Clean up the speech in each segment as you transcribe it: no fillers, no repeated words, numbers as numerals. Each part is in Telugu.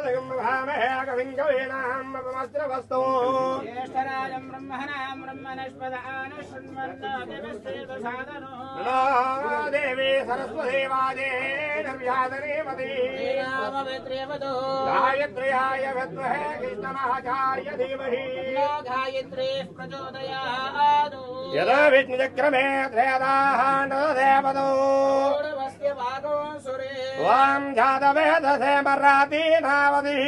कविं कवीनाम् अपमस्त्रवस्तु ज्येष्ठराजं ब्रह्मणां ब्रह्मणस्पदान शृण्वन्नोतिभिस्तेतसादनो देवी सरस्वती वाजे निर्व्याधनीमती श्रीरामवेत्रेवतो गायत्र्याय विद्महे कृष्णमाचार्य धीमहि गायत्री प्रचोदयात् यदा विष्णुचक्रमे त्रयदाहाण्डदेवतो षोडशस्य भागो सुरे वां जातवेदसे मर्राती नावतिः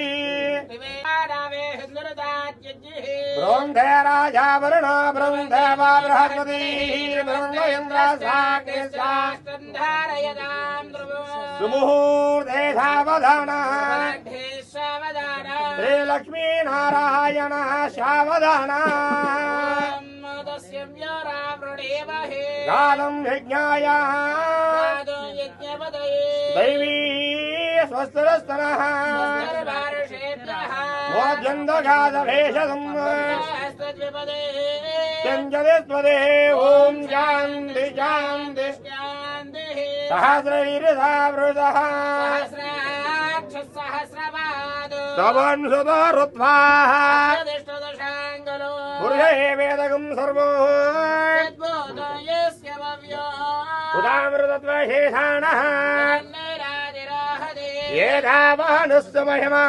दिवेदावे हिन्दुरदात्यज्ञिः ब्रह्मे राजा वरुणो ब्रह्मदेवा बृहस्पतिः ब्रह्म इन्द्रस्याग्निश्चास्तन्धारयतां ध्रुवो सुमुहूर्ते सावधानः सावधानः श्रीलक्ष्मी नारायणः सावधानः गानं यज्ञाय दैवी स्वस्तिरस्तनः मोद्यन्दगादभेषदम् चञ्चलिस्वदे ॐ शान्ति शान्ति सहस्रवीर्यसा वृषः स्तवन् सुतरुत्वाः पुरुषे वेदकं सर्वो उदामृतत्वशेषाणः येधावानुस्य महिमा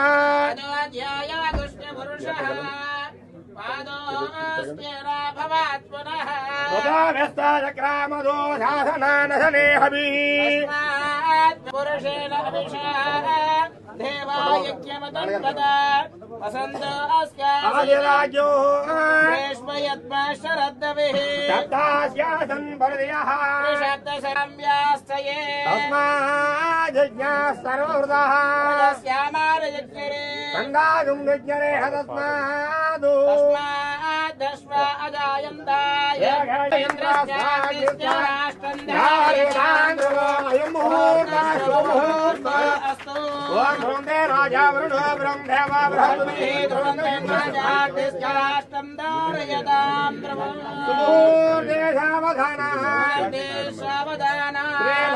व्यस्ताचक्रामदो साधनानशने हवि पुरुषेण देवायज्ञमतन्वदा आदिराज्यो शरद्दविः सप्तास्यासन् परदयः शब्दशरम्यास्तये तस्माज्ञाः सर्वहृदः श्यामारयज्ञरे गङ्गागुं यज्ञरे तस्मादु तस्मादश्व अजायन्ताय अस्तु राजा वरुणो ब्रह्मदेवा बृहस्पतिश्चाष्टं धारयतां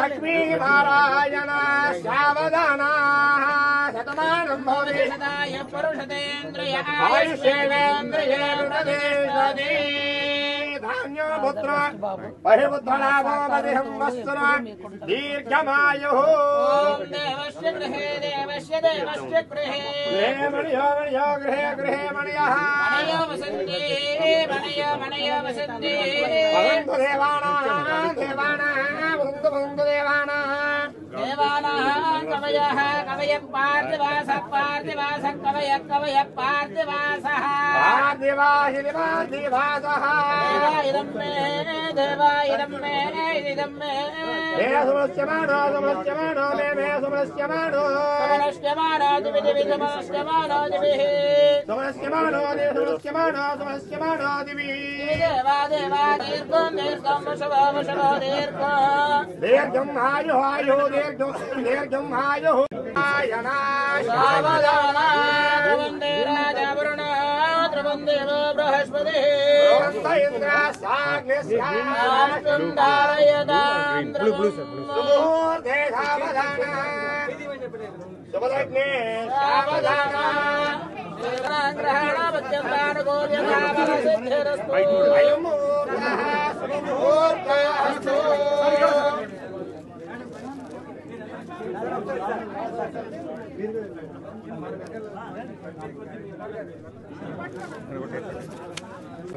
लक्ष्मी नारायण सावधानाः शतमानं भवति सदाय पुरुषतेन्द्रिय आयुष्येवेन्द्रिये वृणदेशति धान्यो पुत्र बहिर्पुत्रलाभोपतिहं वस्तुन दीर्घमायुः देवस्य गृहे देवस्य देवस्य गृहे गृहे मणियो मणियो गृहे गृहे मणियः मणयो वसन्ति मणयो वसन्ति भवन्तु देवानां देवानां भवन्तु देवानां देवानां कवयः कवयः पार्थिवासः पार्थिवासः कवयः कवयः पार्थिवासः पार्थिवासः देवायिदं मे देवायिदं मे इदं मे सुमस्यमानो मे मे सुमस्यमानो समनश्यमानो दिवि दिवि समनश्यमानो दिविः सुमस्यमानो दिवि देवा देवा दीर्घं दीर्घं वशवो वशवो दीर्घं आयुः आयुः दीर्घं आयुः सावधाना वन्दे राजा वरुणः ध्रुवन्देवो बृहस्पतिः साष्टं धारयतां सुमुहूर्ते सावधानः शुभलग्ने सावधानः ग्रहणमत्यन्तानुगोर्यसिद्धिरस्तु अयमुहूर्तः सुमुहूर्तस्तु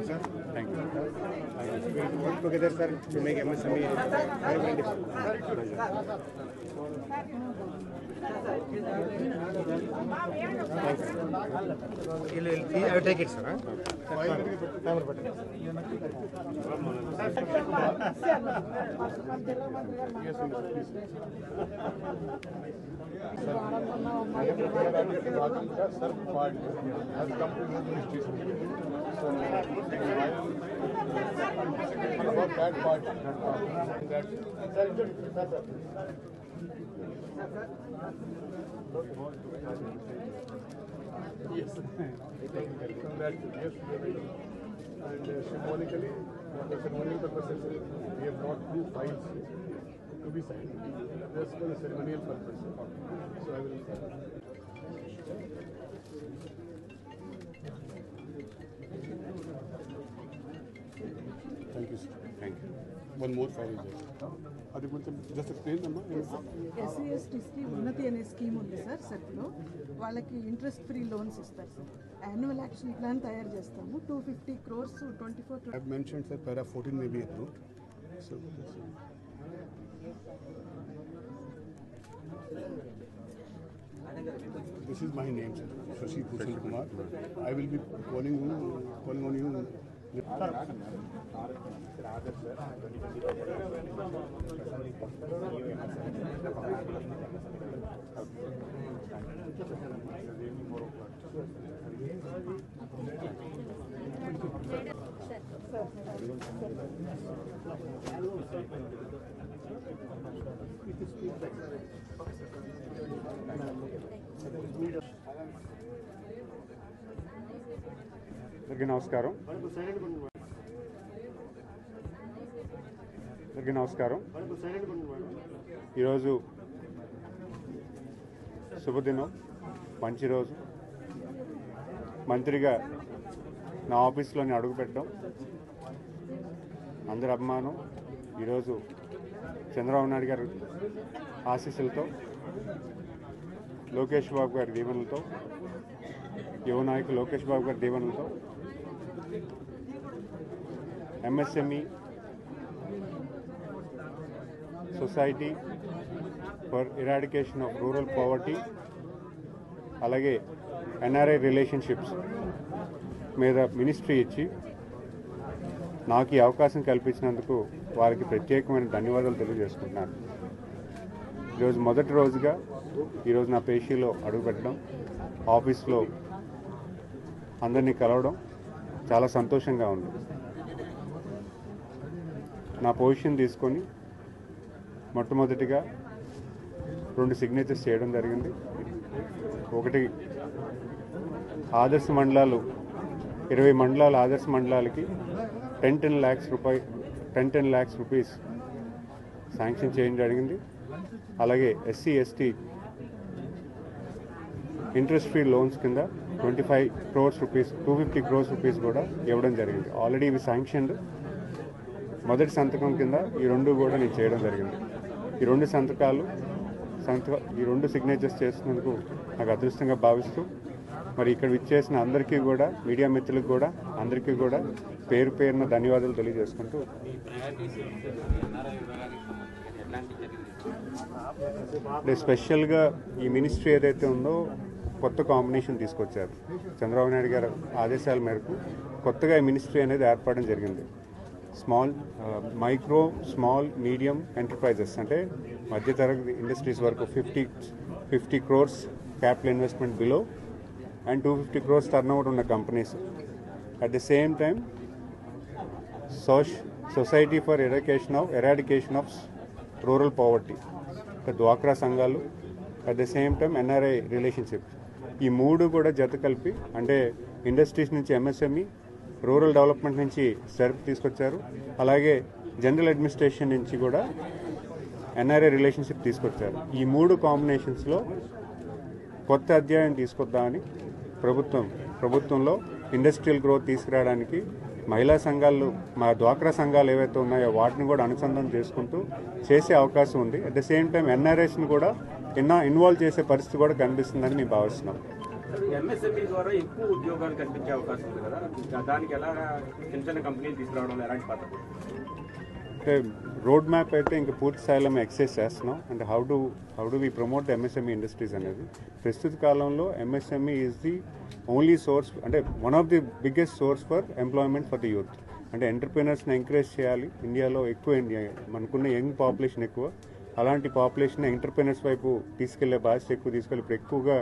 Sir, thank you. We will work together, sir, to make MSME very, very different. I will take it, sir. About that part. Yes. And symbolically, for ceremonial purposes, we have brought 2 files to be signed. Just for the ceremonial purpose. So I will. one more file is there. అది కొంచెం జస్ట్ ఎక్స్ప్లెయిన్ అమ్మా. ఎస్సీ ఎస్టీస్కి ఉన్నతి అనే స్కీమ్ ఉంది సార్ సెట్లో. వాళ్ళకి ఇంట్రెస్ట్ ఫ్రీ లోన్స్ ఇస్తారు సార్. యాన్యువల్ యాక్షన్ ప్లాన్ తయారు చేస్తాము. 250 crores 24. I have mentioned sir para 14 may be approved. So this is my name sir, Shashi Bhushan Kumar. I will be calling on you. నమస్కారం. ఈరోజు శుభదినం, మంచి రోజు. మంత్రిగా నా ఆఫీస్లోని అడుగుపెట్టడం అందరి అభిమానం. ఈరోజు చంద్రబాబు నాయుడు గారి ఆశీస్సులతో, లోకేష్ బాబు గారి దీవెనలతో, యువ నాయకులు లోకేష్ బాబు గారి దీవెనలతో MSME society for eradication of rural poverty, అలాగే NRI రిలేషన్షిప్స్ మీద మినిస్ట్రీ ఇచ్చి నాకు ఈ అవకాశం కల్పించినందుకు వారికి ప్రత్యేకమైన ధన్యవాదాలు తెలియజేసుకుంటున్నాను. ఈరోజు మొదటి రోజుగా ఈరోజు నా పేషీలో అడుగుపెట్టడం, ఆఫీస్లో అందరినీ కలవడం చాలా సంతోషంగా ఉంది. నా పొజిషన్ తీసుకొని మొట్టమొదటిగా 2 సిగ్నేచర్స్ చేయడం జరిగింది. ఒకటి ఆదర్శ మండలాలు, 20 మండలాలు ఆదర్శ మండలాలకి 10 lakhs రూపీస్ శాంక్షన్ చేయడం జరిగింది. అలాగే SC ST interest free loans కింద 25 crores రూపీస్, 250 crores రూపీస్ కూడా ఇవ్వడం జరిగింది. ఆల్రెడీ ఇవి శాంక్షన్డ్. మొదటి సంతకం కింద ఈ 2 కూడా నేను చేయడం జరిగింది. ఈ 2 సిగ్నేచర్స్ చేసినందుకు నాకు అదృష్టంగా భావిస్తూ, మరి ఇక్కడ విచ్చేసిన అందరికీ కూడా, మీడియా మిత్రులకు కూడా, అందరికీ కూడా పేరు పేరున ధన్యవాదాలు తెలియజేసుకుంటూ, అంటే స్పెషల్గా ఈ మినిస్ట్రీ ఏదైతే ఉందో కొత్త కాంబినేషన్ తీసుకొచ్చారు. చంద్రబాబు నాయుడు గారి ఆదేశాల మేరకు కొత్తగా ఈ మినిస్ట్రీ అనేది ఏర్పడడం జరిగింది. మైక్రో స్మాల్ మీడియం ఎంటర్ప్రైజెస్ అంటే మధ్యతరగతి ఇండస్ట్రీస్ వరకు 50 crores capital investment below and 250 crores turnover ఉన్న companies. At the same time society for eradication of rural poverty, డ్వాక్రా సంఘాలు, at the same time NRI relationships. ఈ 3 కూడా జత కలిపి, అంటే ఇండస్ట్రీస్ నుంచి MSME, రూరల్ డెవలప్మెంట్ నుంచి SERP తీసుకొచ్చారు. అలాగే జనరల్ అడ్మినిస్ట్రేషన్ నుంచి కూడా NRI రిలేషన్షిప్ తీసుకొచ్చారు. ఈ 3 కాంబినేషన్స్లో కొత్త అధ్యాయం తీసుకొద్దామని ప్రభుత్వంలో ఇండస్ట్రియల్ గ్రోత్ తీసుకురావడానికి మహిళా సంఘాలు, మా డ్వాక్రా సంఘాలు ఏవైతే ఉన్నాయో వాటిని కూడా అనుసంధానం చేసుకుంటూ చేసే అవకాశం ఉంది. అట్ ద సేమ్ టైం NRIస్ని కూడా ఇన్వాల్వ్ చేసే పరిస్థితి కూడా కనిపిస్తుందని మేము భావిస్తున్నాం. MSME ద్వారా ఎక్కువ ఉద్యోగాలు కల్పించే అవకాశం ఉంది కదా, దానికి ఎలా చిన్న కంపెనీలు తీసుకురావడం ఎలాంటి పద్ధతి? అంటే రోడ్ మ్యాప్ అయితే ఇంకా పూర్తి స్థాయిలో మేము ఎక్సైజ్ చేస్తున్నాం. అంటే how do we promote the MSME industries అనేది. ప్రస్తుత కాలంలో MSME is the only source, అంటే one of the biggest source for employment for the youth. అంటే ఎంటర్ప్రీనర్స్ని ఎంకరేజ్ చేయాలి. ఇండియాలో ఎక్కువ మనకున్న యంగ్ పాపులేషన్ ఎక్కువ. అలాంటి పాపులేషన్ ఎంటర్ప్రీనర్స్ వైపు తీసుకెళ్లే బాధ్యత ఎక్కువ తీసుకెళ్ళి ఇప్పుడు ఎక్కువగా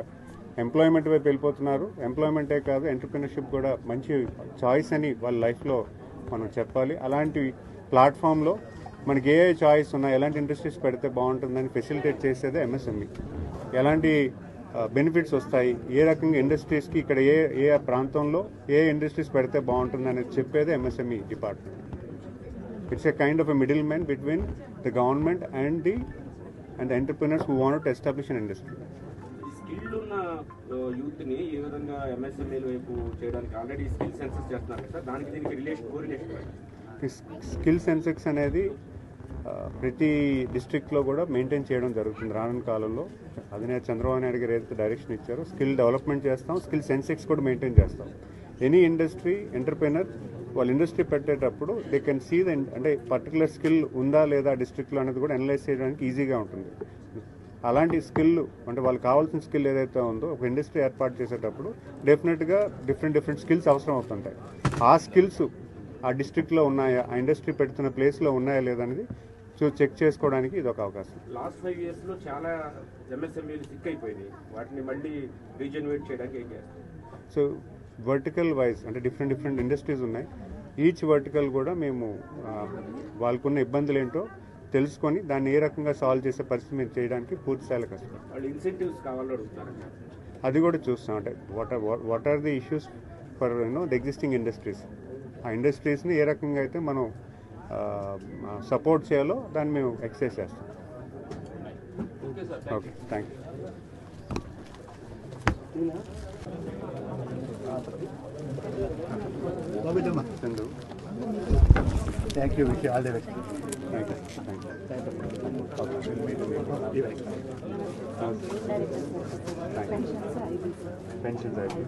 ఎంప్లాయ్మెంట్ వైపు వెళ్ళిపోతున్నారు. ఎంప్లాయ్మెంటే కాదు, ఎంటర్ప్రీనర్షిప్ కూడా మంచి చాయిస్ అని వాళ్ళ లైఫ్లో మనం చెప్పాలి. అలాంటి ప్లాట్ఫామ్లో మనకి ఏ చాయిస్ ఉన్నా, ఎలాంటి ఇండస్ట్రీస్ పెడితే బాగుంటుందని ఫెసిలిటేట్ చేసేదే MSME. ఎలాంటి బెనిఫిట్స్ వస్తాయి, ఏ రకంగా ఇండస్ట్రీస్కి ఇక్కడ ఏ ప్రాంతంలో ఏ ఇండస్ట్రీస్ పెడితే బాగుంటుంది అనేది చెప్పేదే MSME department. It's a kind of a middle man between the government and the entrepreneurs who want to establish an industry. Skill ఉన్న యూత్ని ఏ విధంగా MSME వైపు చేయడానికి ఆల్రెడీ స్కిల్ సెన్సస్ చేస్తున్నారు కదా, దానికి దీనికి కోరిలేషన్ స్కిల్ సెన్సెక్స్ అనేది ప్రతి డిస్ట్రిక్ట్లో కూడా మెయింటైన్ చేయడం జరుగుతుంది రానున్న కాలంలో. అధినేత చంద్రబాబు నాయుడు గారు ఏదైతే డైరెక్షన్ ఇచ్చారో స్కిల్ డెవలప్మెంట్ చేస్తాం, స్కిల్ సెన్సెక్స్ కూడా మెయింటైన్ చేస్తాం. ఎనీ ఇండస్ట్రీ ఎంటర్ప్రెనర్ వాళ్ళు ఇండస్ట్రీ పెట్టేటప్పుడు దే కెన్ సీ ద అంటే పర్టికులర్ స్కిల్ ఉందా లేదా డిస్ట్రిక్ట్లో అనేది కూడా అనలైజ్ చేయడానికి ఈజీగా ఉంటుంది. అలాంటి స్కిల్ అంటే వాళ్ళకి కావాల్సిన స్కిల్ ఏదైతే ఉందో ఒక ఇండస్ట్రీ ఏర్పాటు చేసేటప్పుడు డెఫినెట్గా డిఫరెంట్ స్కిల్స్ అవసరం అవుతుంటాయి. ఆ స్కిల్స్ ఆ డిస్ట్రిక్ట్లో ఉన్నాయా, ఆ ఇండస్ట్రీ పెడుతున్న ప్లేస్లో ఉన్నాయా లేదా అనేది చెక్ చేసుకోవడానికి ఇది ఒక అవకాశం. లాస్ట్ 5 years లో చాలా ఎంఎస్ఎంఈలు సిక్ అయిపోయినాయి, వాటిని మళ్ళీ రీజనరేట్ చేయడానికి ఏం చేస్తారు? సో వర్టికల్ వైజ్ అంటే డిఫరెంట్ ఇండస్ట్రీస్ ఉన్నాయి. ఈచ్ వర్టికల్ కూడా మేము వాళ్ళకున్న ఇబ్బందులు ఏంటో తెలుసుకొని దాన్ని ఏ రకంగా సాల్వ్ చేసే పరిస్థితి మేము చేయడానికి పూర్తి స్థాయిలో కష్టం. వాళ్ళు ఇన్సెంటివ్స్ కావాలని అడుగుతారు, అది కూడా చూస్తాం. అంటే what are the issues for the existing industries, ఆ ఇండస్ట్రీస్ని ఏ రకంగా అయితే మనం సపోర్ట్ చేయాలో దాన్ని మేము ఎక్సర్సైజ్ చేస్తాం. Okay, thank you. Chandu, Thank you. Wish you all the best. Thank you. Pensions అయిపోయి.